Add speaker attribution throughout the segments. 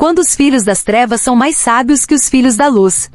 Speaker 1: quando os filhos das trevas são mais sábios que os filhos da luz.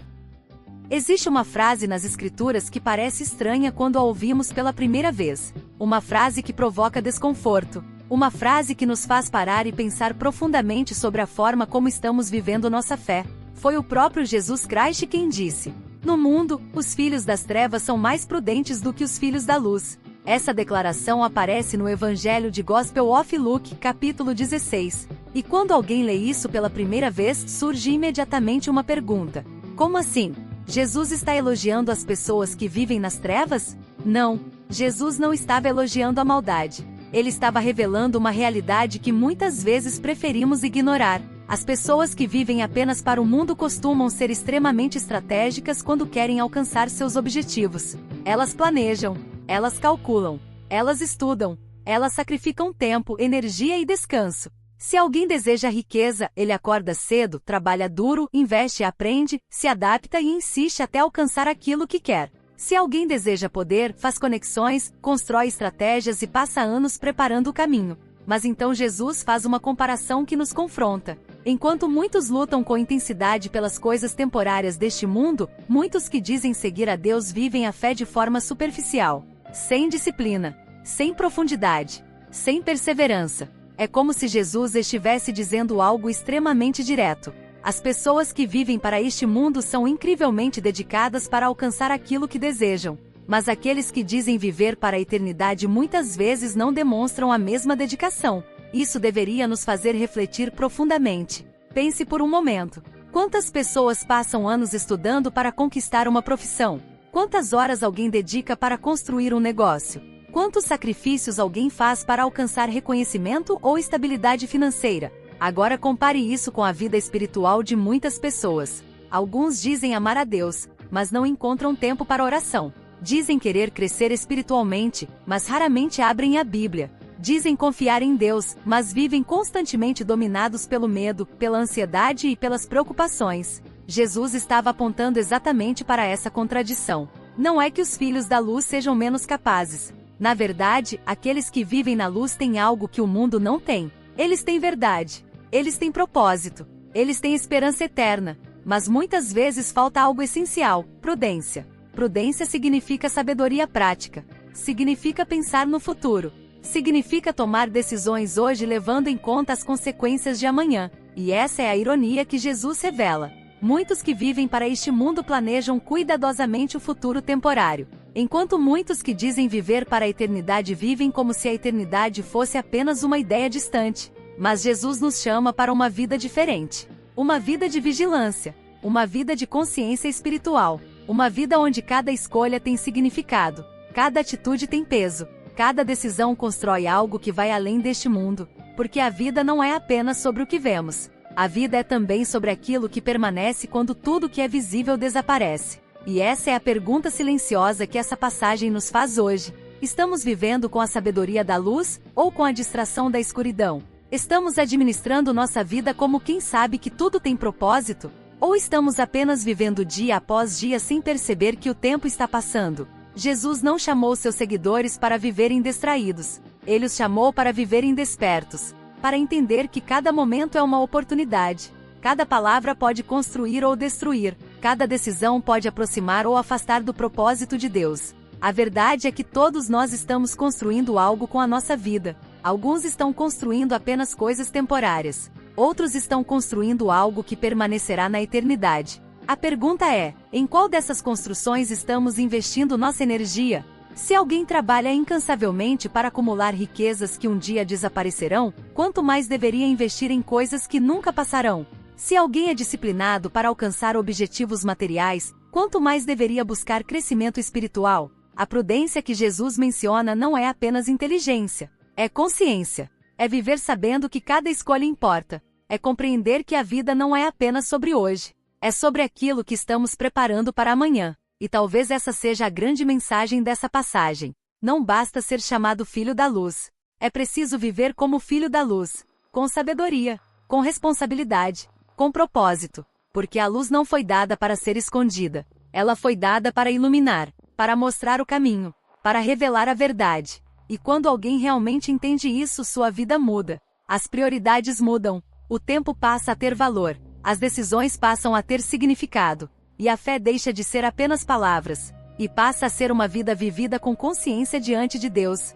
Speaker 1: Existe uma frase nas Escrituras que parece estranha quando a ouvimos pela primeira vez. Uma frase que provoca desconforto. Uma frase que nos faz parar e pensar profundamente sobre a forma como estamos vivendo nossa fé. Foi o próprio Jesus Cristo quem disse: "No mundo, os filhos das trevas são mais prudentes do que os filhos da luz." Essa declaração aparece no Evangelho de Gospel of Luke, capítulo 16. E quando alguém lê isso pela primeira vez, surge imediatamente uma pergunta: como assim? Jesus está elogiando as pessoas que vivem nas trevas? Não, Jesus não estava elogiando a maldade. Ele estava revelando uma realidade que muitas vezes preferimos ignorar. As pessoas que vivem apenas para o mundo costumam ser extremamente estratégicas quando querem alcançar seus objetivos. Elas planejam, elas calculam, elas estudam, elas sacrificam tempo, energia e descanso. Se alguém deseja riqueza, ele acorda cedo, trabalha duro, investe, aprende, se adapta e insiste até alcançar aquilo que quer. Se alguém deseja poder, faz conexões, constrói estratégias e passa anos preparando o caminho. Mas então Jesus faz uma comparação que nos confronta. Enquanto muitos lutam com intensidade pelas coisas temporárias deste mundo, muitos que dizem seguir a Deus vivem a fé de forma superficial, sem disciplina, sem profundidade, sem perseverança. É como se Jesus estivesse dizendo algo extremamente direto. As pessoas que vivem para este mundo são incrivelmente dedicadas para alcançar aquilo que desejam. Mas aqueles que dizem viver para a eternidade muitas vezes não demonstram a mesma dedicação. Isso deveria nos fazer refletir profundamente. Pense por um momento. Quantas pessoas passam anos estudando para conquistar uma profissão? Quantas horas alguém dedica para construir um negócio? Quantos sacrifícios alguém faz para alcançar reconhecimento ou estabilidade financeira? Agora compare isso com a vida espiritual de muitas pessoas. Alguns dizem amar a Deus, mas não encontram tempo para oração. Dizem querer crescer espiritualmente, mas raramente abrem a Bíblia. Dizem confiar em Deus, mas vivem constantemente dominados pelo medo, pela ansiedade e pelas preocupações. Jesus estava apontando exatamente para essa contradição. Não é que os filhos da luz sejam menos capazes. Na verdade, aqueles que vivem na luz têm algo que o mundo não tem. Eles têm verdade. Eles têm propósito. Eles têm esperança eterna. Mas muitas vezes falta algo essencial: prudência. Prudência significa sabedoria prática. Significa pensar no futuro. Significa tomar decisões hoje levando em conta as consequências de amanhã. E essa é a ironia que Jesus revela. Muitos que vivem para este mundo planejam cuidadosamente o futuro temporário, enquanto muitos que dizem viver para a eternidade vivem como se a eternidade fosse apenas uma ideia distante. Mas Jesus nos chama para uma vida diferente. Uma vida de vigilância. Uma vida de consciência espiritual. Uma vida onde cada escolha tem significado. Cada atitude tem peso. Cada decisão constrói algo que vai além deste mundo. Porque a vida não é apenas sobre o que vemos. A vida é também sobre aquilo que permanece quando tudo que é visível desaparece. E essa é a pergunta silenciosa que essa passagem nos faz hoje. Estamos vivendo com a sabedoria da luz, ou com a distração da escuridão? Estamos administrando nossa vida como quem sabe que tudo tem propósito? Ou estamos apenas vivendo dia após dia sem perceber que o tempo está passando? Jesus não chamou seus seguidores para viverem distraídos. Ele os chamou para viverem despertos. Para entender que cada momento é uma oportunidade. Cada palavra pode construir ou destruir. Cada decisão pode aproximar ou afastar do propósito de Deus. A verdade é que todos nós estamos construindo algo com a nossa vida. Alguns estão construindo apenas coisas temporárias. Outros estão construindo algo que permanecerá na eternidade. A pergunta é: em qual dessas construções estamos investindo nossa energia? Se alguém trabalha incansavelmente para acumular riquezas que um dia desaparecerão, quanto mais deveria investir em coisas que nunca passarão? Se alguém é disciplinado para alcançar objetivos materiais, quanto mais deveria buscar crescimento espiritual? A prudência que Jesus menciona não é apenas inteligência, é consciência. É viver sabendo que cada escolha importa. É compreender que a vida não é apenas sobre hoje. É sobre aquilo que estamos preparando para amanhã. E talvez essa seja a grande mensagem dessa passagem. Não basta ser chamado filho da luz. É preciso viver como filho da luz, com sabedoria, com responsabilidade, com propósito. Porque a luz não foi dada para ser escondida. Ela foi dada para iluminar, para mostrar o caminho, para revelar a verdade. E quando alguém realmente entende isso, sua vida muda. As prioridades mudam. O tempo passa a ter valor, as decisões passam a ter significado, e a fé deixa de ser apenas palavras, e passa a ser uma vida vivida com consciência diante de Deus.